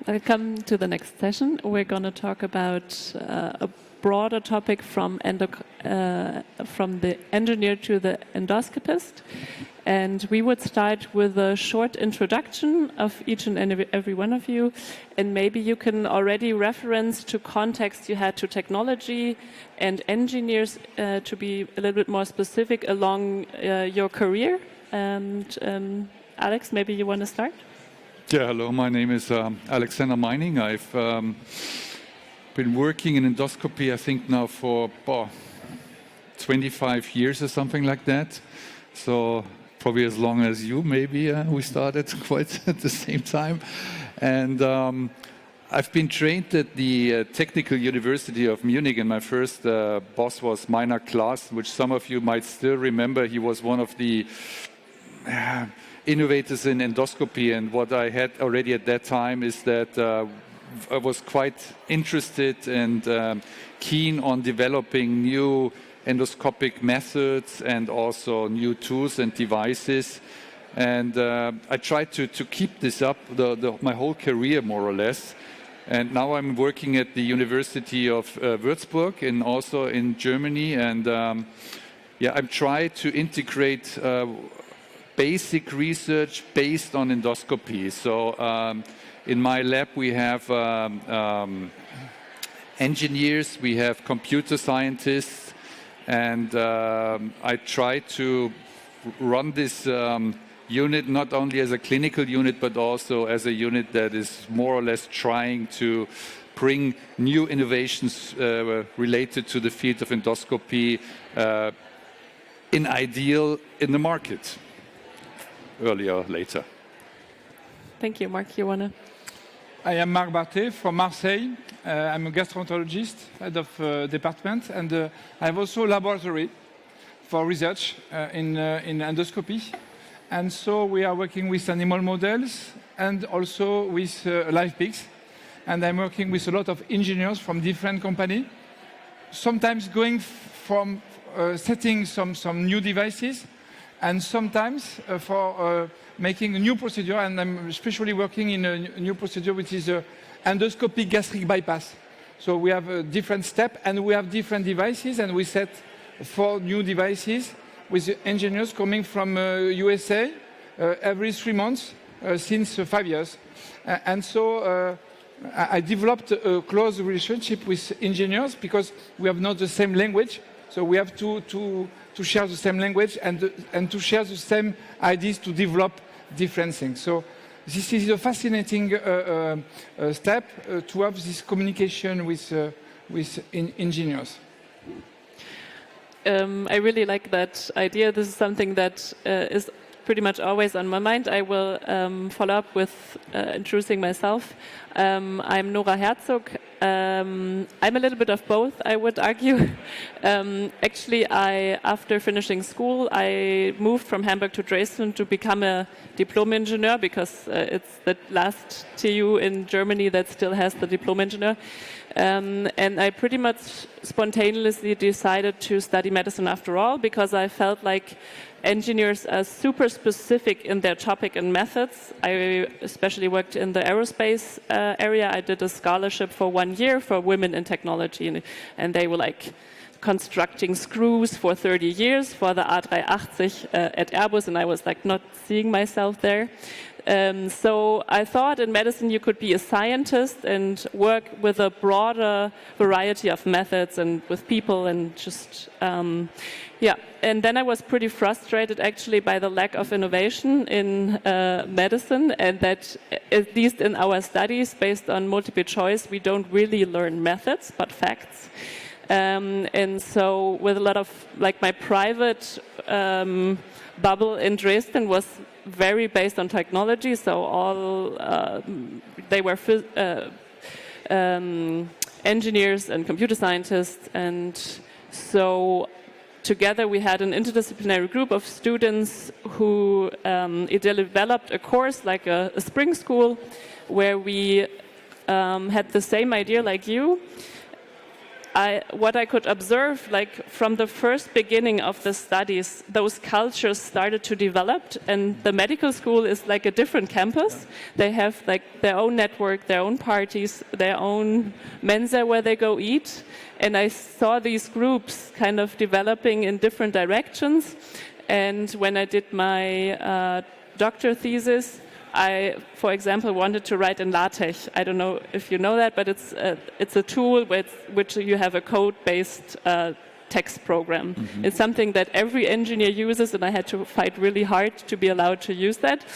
Welcome to the next session. We're going to talk about a broader topic from the engineer to the endoscopist. And we would start with a short introduction of each and every one of you. And maybe you can already reference to context you had to technology and engineers to be a little bit more specific along your career. And Alex, maybe you want to start? Yeah, hello, my name is Alexander Meining. I've been working in endoscopy, I think now for 25 years or something like that. So probably as long as you, maybe. We started quite at the same time. And I've been trained at the Technical University of Munich, and my first boss was Meiner Klaas, which some of you might still remember. He was one of the innovators in endoscopy, and what I had already at that time is that I was quite interested and keen on developing new endoscopic methods and also new tools and devices. And I tried to keep this up my whole career, more or less. And now I'm working at the University of Würzburg and also in Germany. And I'm trying to integrate basic research based on endoscopy. So in my lab we have engineers, we have computer scientists, and I try to run this unit not only as a clinical unit but also as a unit that is more or less trying to bring new innovations related to the field of endoscopy in the market. Earlier or later. Thank you, Marc. You want to? I am Marc Barthet from Marseille. I'm a gastroenterologist, head of department, and I have also a laboratory for research in endoscopy. And so we are working with animal models and also with live pigs. And I'm working with a lot of engineers from different companies, sometimes going from setting some new devices, and sometimes for making a new procedure, and I'm especially working in a new procedure which is endoscopic gastric bypass. So we have a different step and we have different devices, and we set 4 new devices with engineers coming from USA every 3 months since 5 years. And so I developed a close relationship with engineers because we have not the same language, so we have to share the same language and to share the same ideas to develop different things. So this is a fascinating step to have this communication with engineers. I really like that idea. This is something that is pretty much always on my mind. I will follow up with introducing myself. I'm Nora Herzog. I'm a little bit of both, I would argue. Actually, after finishing school, I moved from Hamburg to Dresden to become a diploma engineer because it's the last TU in Germany that still has the diploma engineer. And I pretty much spontaneously decided to study medicine after all because I felt like engineers are super specific in their topic and methods. I especially worked in the aerospace area. I did a scholarship for 1 year for women in technology, and they were like constructing screws for 30 years for the A380 at Airbus, and I was like not seeing myself there. So I thought in medicine you could be a scientist and work with a broader variety of methods and with people and just, And then I was pretty frustrated actually by the lack of innovation in medicine, and that at least in our studies based on multiple choice, we don't really learn methods, but facts. And so with a lot of, like my private bubble in Dresden was very based on technology, so all they were engineers and computer scientists, and so together we had an interdisciplinary group of students who developed a course like a spring school where we had the same idea like you. what I could observe, like from the first beginning of the studies, those cultures started to develop, and the medical school is like a different campus. Yeah. They have like their own network, their own parties, their own mensa where they go eat, and I saw these groups kind of developing in different directions. And when I did my doctor thesis, I, for example, wanted to write in LaTeX. I don't know if you know that, but it's a tool which you have a code-based text program. Mm-hmm. It's something that every engineer uses, and I had to fight really hard to be allowed to use that.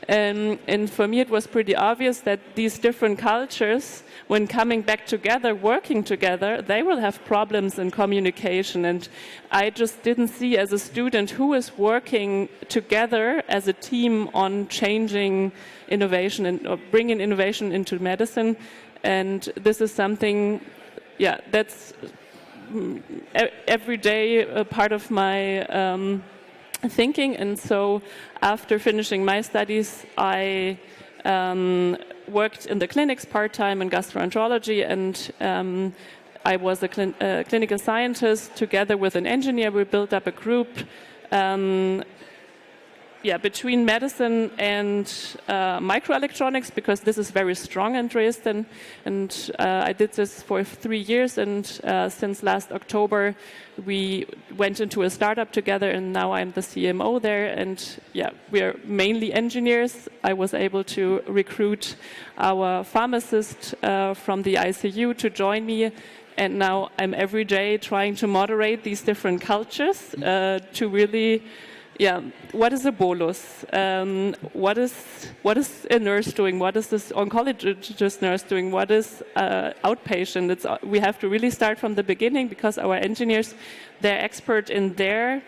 And for me, it was pretty obvious that these different cultures, when coming back together, working together, they will have problems in communication. And I just didn't see as a student who is working together as a team on changing innovation and or bringing innovation into medicine. And this is something, yeah, that's every day a part of my thinking. And so after finishing my studies, I worked in the clinics part-time in gastroenterology, and I was a clinical scientist. Together with an engineer, we built up a group between medicine and microelectronics, because this is very strong in Dresden. And I did this for 3 years, and since last October, we went into a startup together, and now I'm the CMO there. And yeah, we are mainly engineers. I was able to recruit our pharmacist from the ICU to join me. And now I'm every day trying to moderate these different cultures to really... Yeah, what is a bolus? What is a nurse doing? What is this oncologist nurse doing? What is outpatient? We have to really start from the beginning, because our engineers, they're expert in their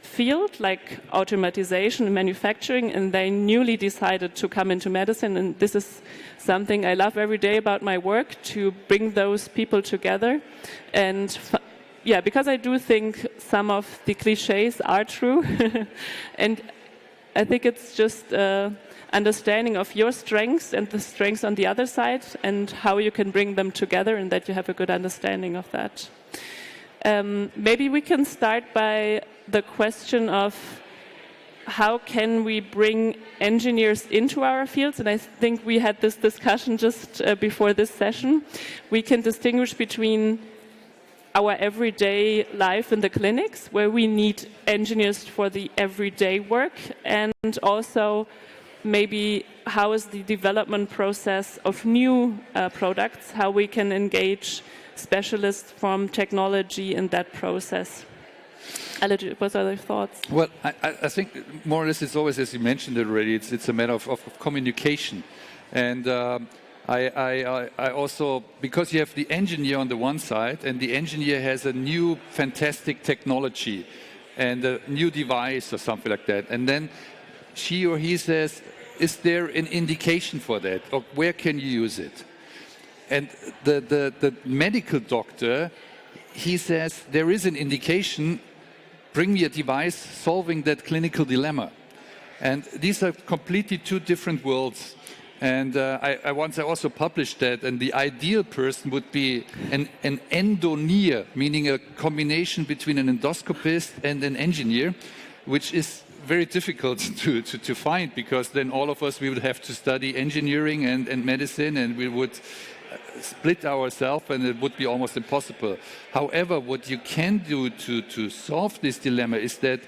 field, like automatization and manufacturing, and they newly decided to come into medicine. And this is something I love every day about my work, to bring those people together. And yeah, because I do think some of the cliches are true. And I think it's just understanding of your strengths and the strengths on the other side, and how you can bring them together, and that you have a good understanding of that. Maybe we can start by the question of how can we bring engineers into our fields? And I think we had this discussion just before this session. We can distinguish between our everyday life in the clinics, where we need engineers for the everyday work, and also maybe how is the development process of new products, how we can engage specialists from technology in that process. What are your thoughts? Well, I think more or less it's always, as you mentioned already, it's a matter of communication. And I also, because you have the engineer on the one side, and the engineer has a new fantastic technology and a new device or something like that, and then she or he says, is there an indication for that, or where can you use it? And the medical doctor, he says, there is an indication, bring me a device solving that clinical dilemma. And these are completely two different worlds. And I once also published that, and the ideal person would be an endoneer, meaning a combination between an endoscopist and an engineer, which is very difficult to find, because then all of us, we would have to study engineering and medicine, and we would split ourselves, and it would be almost impossible. However, what you can do to solve this dilemma is that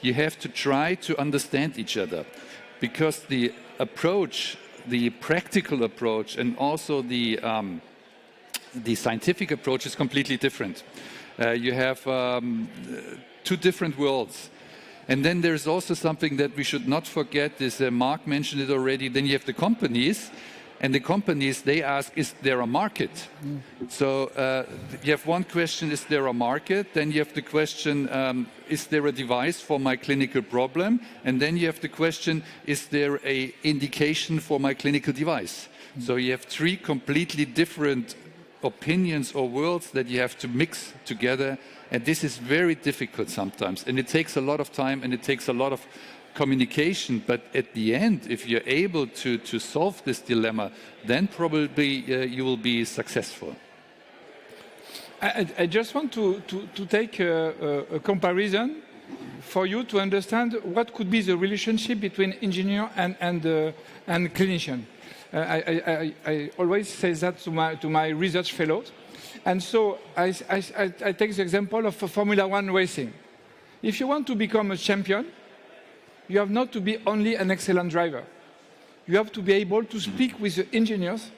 you have to try to understand each other, because the approach, the practical approach, and also the scientific approach is completely different. You have two different worlds. And then there's also something that we should not forget, is Marc mentioned it already, then you have the companies, and the companies, they ask, is there a market? So you have one question, is there a market? Then you have the question, is there a device for my clinical problem? And then you have the question, is there an indication for my clinical device? So you have three completely different opinions or worlds that you have to mix together. And this is very difficult sometimes. And it takes a lot of time, and it takes a lot of communication, but at the end, if you're able to solve this dilemma, then probably you will be successful. I just want to take a comparison for you to understand what could be the relationship between engineer and clinician. I always say that to my research fellows. And so I take the example of Formula One racing. If you want to become a champion, you have not to be only an excellent driver. You have to be able to speak with the engineers,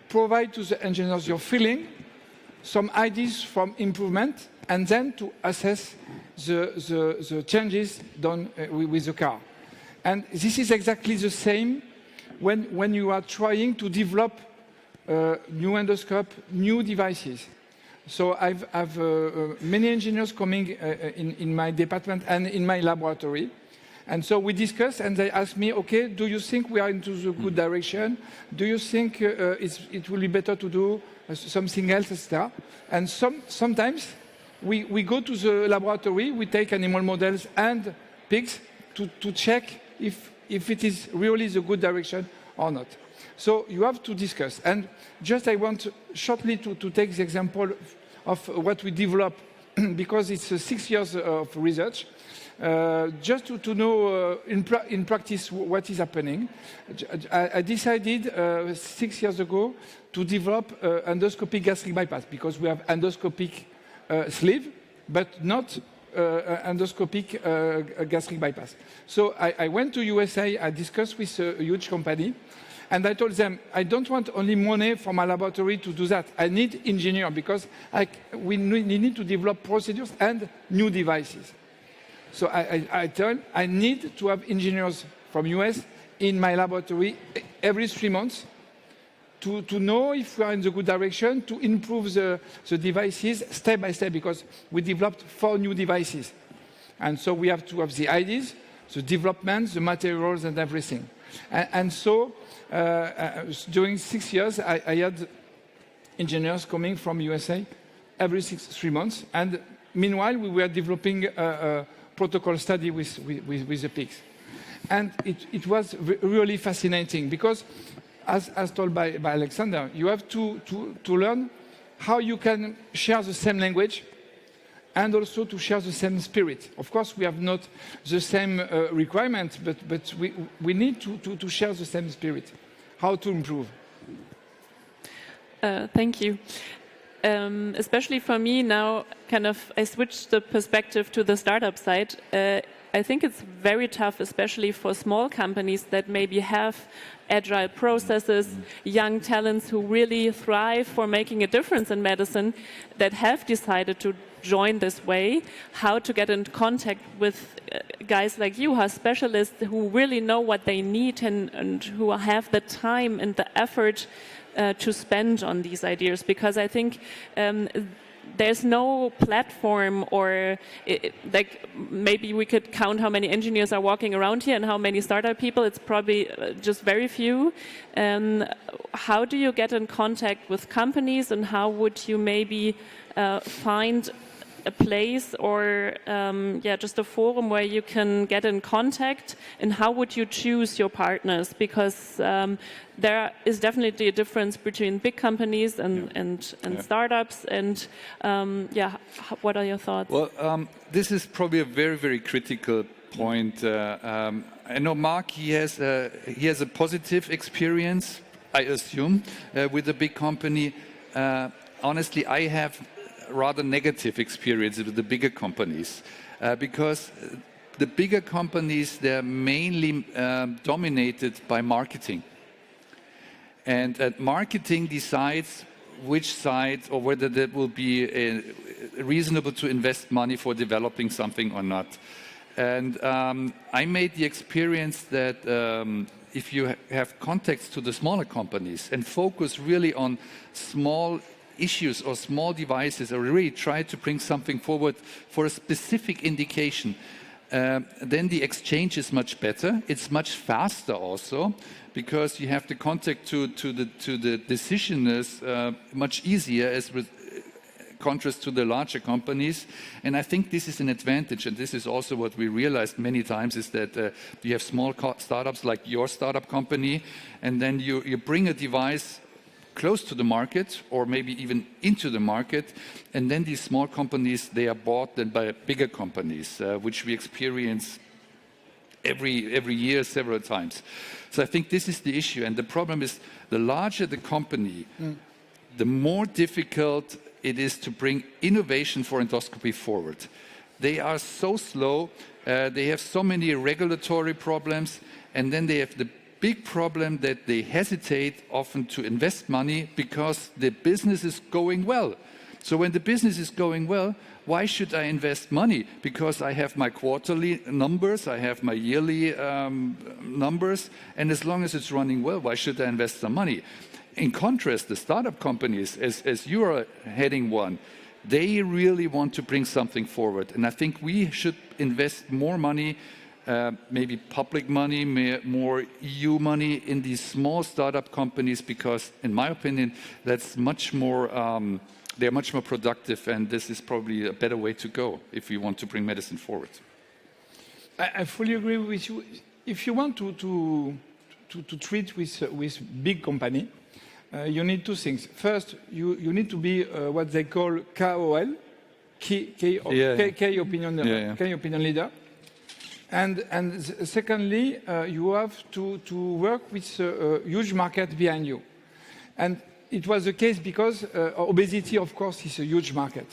provide to the engineers your feeling, some ideas from improvement, and then to assess the changes done with the car. And this is exactly the same when you are trying to develop new endoscope, new devices. So I've many engineers coming in my department and in my laboratory. And so we discuss, and they ask me, okay, do you think we are into the good direction? Do you think it will be better to do something else, etc.? And sometimes we go to the laboratory, we take animal models and pigs to check if it is really the good direction or not. So you have to discuss. And just I want shortly to take the example of what we develop, because it's 6 years of research. Just to know in practice what is happening, I decided 6 years ago to develop endoscopic gastric bypass, because we have endoscopic sleeve, but not endoscopic gastric bypass. So I went to USA, I discussed with a huge company, and I told them, I don't want only money from my laboratory to do that. I need engineer, because we need to develop procedures and new devices. So I told I need to have engineers from US in my laboratory every 3 months to know if we are in the good direction, to improve the devices step by step, because we developed 4 new devices. And so we have to have the ideas, the development, the materials, and everything. And so during 6 years, I had engineers coming from USA every 3 months. And meanwhile, we were developing a protocol study with the pigs. And it was really fascinating, because as told by Alexander, you have to learn how you can share the same language and also to share the same spirit. Of course, we have not the same requirements, but we need to share the same spirit. How to improve? Thank you. Especially for me now, I switched the perspective to the startup side. I think it's very tough, especially for small companies that maybe have agile processes, young talents who really thrive for making a difference in medicine, that have decided to join this way, how to get in contact with guys like you, who are specialists, who really know what they need and who have the time and the effort to spend on these ideas. Because I think there's no platform, or like maybe we could count how many engineers are walking around here and how many startup people. It's probably just very few. How do you get in contact with companies, and how would you maybe find a place or just a forum where you can get in contact, and how would you choose your partners? Because there is definitely a difference between big companies and startups, and what are your thoughts? Well, this is probably a very, very critical point. I know Marc, he has a positive experience, I assume, with a big company. Honestly, I have rather negative experience with the bigger companies, because the bigger companies, they're mainly dominated by marketing. And marketing decides which side, or whether that will be reasonable to invest money for developing something or not. And I made the experience that if you have contacts to the smaller companies and focus really on small issues or small devices, or really try to bring something forward for a specific indication, then the exchange is much better. It's much faster also, because you have the contact to the decisioners much easier, as with contrast to the larger companies. And I think this is an advantage, and this is also what we realized many times, is that you have small startups like your startup company, and then you bring a device close to the market or maybe even into the market. And then these small companies, they are bought then by bigger companies, which we experience every year several times. So I think this is the issue. And the problem is the larger the company, the more difficult it is to bring innovation for endoscopy forward. They are so slow, they have so many regulatory problems, and then they have the big problem that they hesitate often to invest money because the business is going well. So when the business is going well, why should I invest money? Because I have my quarterly numbers, I have my yearly numbers, and as long as it's running well, why should I invest some money? In contrast, the startup companies, as you are heading one, they really want to bring something forward. And I think we should invest more money, maybe public money, more EU money in these small startup companies, because in my opinion, that's much more, they're much more productive, and this is probably a better way to go if you want to bring medicine forward. I fully agree with you. If you want to treat with big company, you need two things. First, you need to be what they call KOL, key opinion leader. And secondly, you have to work with a huge market behind you. And it was the case because obesity, of course, is a huge market.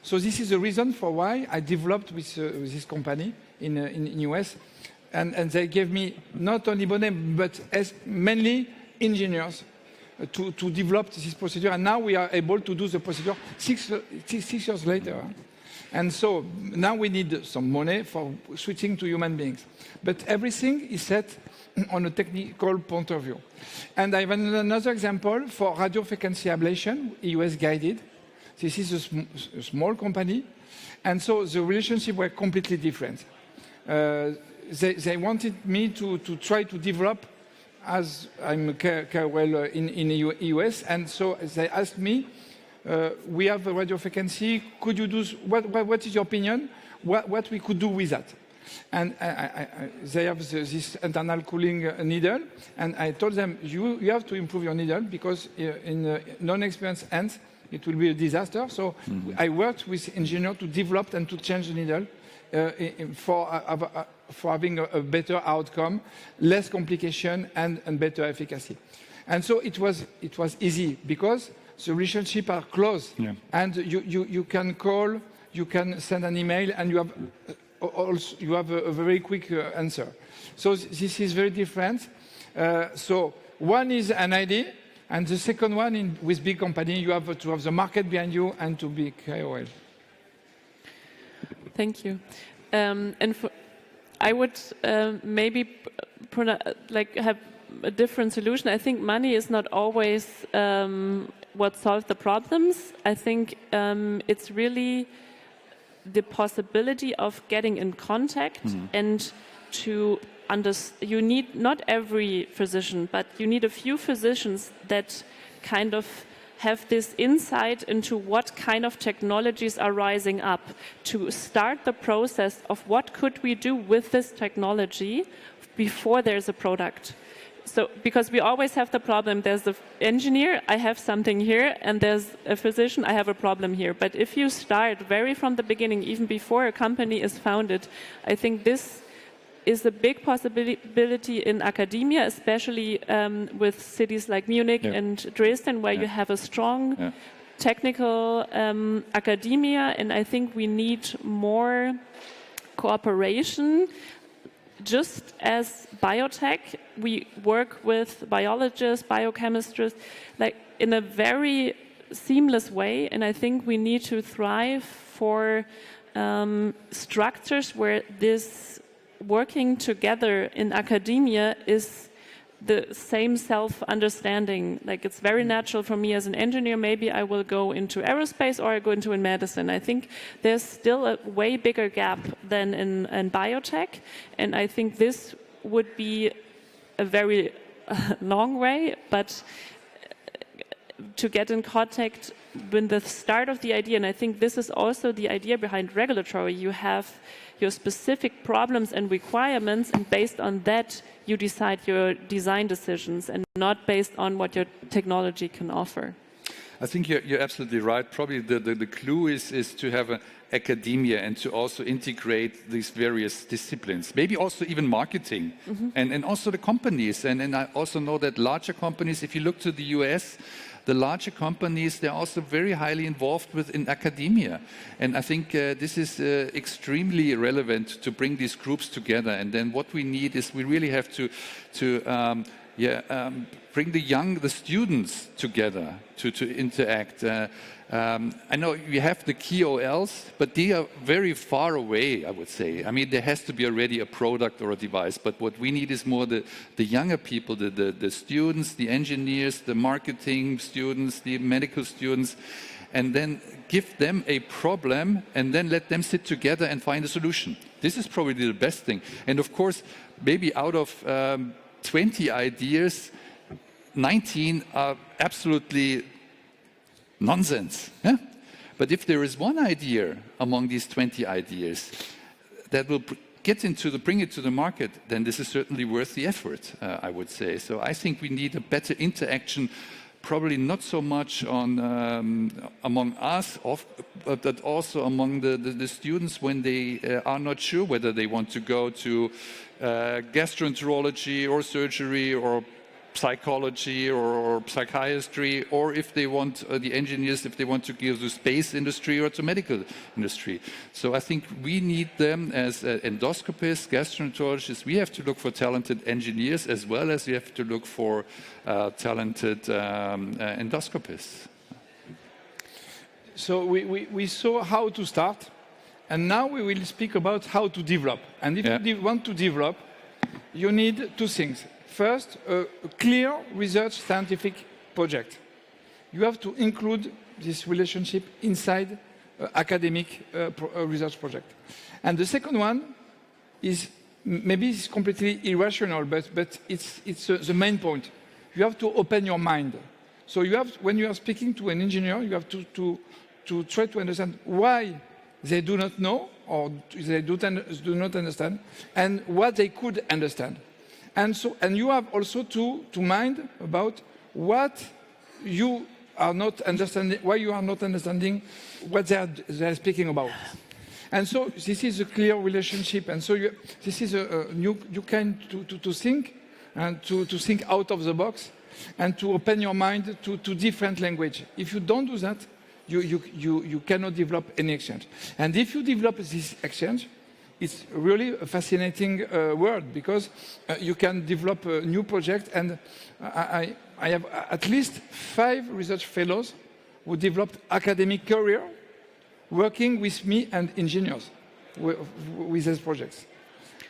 So this is the reason for why I developed with this company in US. And they gave me not only money, but mainly engineers to develop this procedure. And now we are able to do the procedure six years later. And so now we need some money for switching to human beings. But everything is set on a technical point of view. And I have another example for radiofrequency ablation, ESGE guided. This is a small company. And so the relationship were completely different. They wanted me to try to develop as I'm KOL in the US. And so they asked me, we have a radiofrequency, could you do, what is your opinion? What we could do with that? And they have this internal cooling needle, and I told them, you have to improve your needle because in non-experienced hands, it will be a disaster. So I worked with engineers to develop and to change the needle for having a better outcome, less complication, and better efficacy. And so it was easy because the relationships are close, and you can call, you can send an email, and you have a very quick answer. So this is very different. So one is an idea, and the second one with big company, you have to have the market behind you and to be KOL. Thank you. I would maybe have a different solution. I think money is not always what solves the problems. I think it's really the possibility of getting in contact and to understand. You need not every physician, but you need a few physicians that kind of have this insight into what kind of technologies are rising up to start the process of what could we do with this technology before there's a product. So, because we always have the problem, there's the engineer, I have something here, and there's a physician, I have a problem here. But if you start very from the beginning, even before a company is founded, I think this is a big possibility in academia, especially with cities like Munich and Dresden, where you have a strong technical academia, and I think we need more cooperation. Just as biotech, we work with biologists, biochemists, like in a very seamless way, and I think we need to thrive for structures where this working together in academia is the same self-understanding. Like it's very natural for me as an engineer, maybe I will go into aerospace or I go into medicine. I think there's still a way bigger gap than in biotech, and I think this would be a very long way, but to get in contact with the start of the idea. And I think this is also the idea behind regulatory. You have your specific problems and requirements, and based on that, you decide your design decisions, and not based on what your technology can offer. I think you're absolutely right. Probably the clue is to have an academia and to also integrate these various disciplines, maybe also even marketing, and also the companies. And I also know that larger companies, if you look to the US, the larger companies, they're also very highly involved in academia. And I think this is extremely relevant to bring these groups together. And then what we need is we really have to bring the students together to interact. I know you have the key OLs, but they are very far away, I would say. I mean, there has to be already a product or a device, but what we need is more the younger people, the students, the engineers, the marketing students, the medical students, and then give them a problem and then let them sit together and find a solution. This is probably the best thing. And of course, maybe out of 20 ideas, 19 are absolutely nonsense. Yeah? But if there is one idea among these 20 ideas that will bring it to the market, then this is certainly worth the effort, I would say. So I think we need a better interaction, probably not so much among us, but also among the students when they are not sure whether they want to go to gastroenterology or surgery or psychology or psychiatry, or if they want the engineers, if they want to go to space industry or to medical industry. So I think we need them as endoscopists, gastroenterologists. We have to look for talented engineers as well as we have to look for talented endoscopists. So we saw how to start, and now we will speak about how to develop. And if you want to develop, you need two things. First, a clear research scientific project. You have to include this relationship inside academic research project. And the second one is, maybe it's completely irrational, but it's the main point. You have to open your mind. So you have, when you are speaking to an engineer, you have to try to understand why they do not know or they do not understand, and what they could understand. And you have also to mind about what you are not understanding, why you are not understanding what they are speaking about. And so this is a clear relationship. And so this is a new kind to think, and to think out of the box, and to open your mind to different language. If you don't do that, you cannot develop any exchange. And if you develop this exchange, it's really a fascinating world, because you can develop a new project. And I have at least 5 research fellows who developed academic career working with me and engineers with these projects.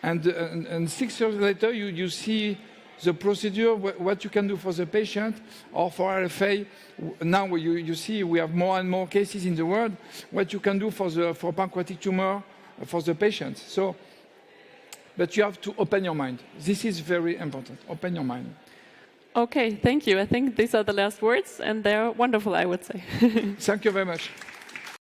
And 6 years later, you see the procedure, what you can do for the patient or for RFA. Now you see we have more and more cases in the world, what you can do for pancreatic tumor, for the patient. So, but you have to open your mind. This is very important. Open your mind. Okay, thank you. I think these are the last words, and they're wonderful, I would say. Thank you very much.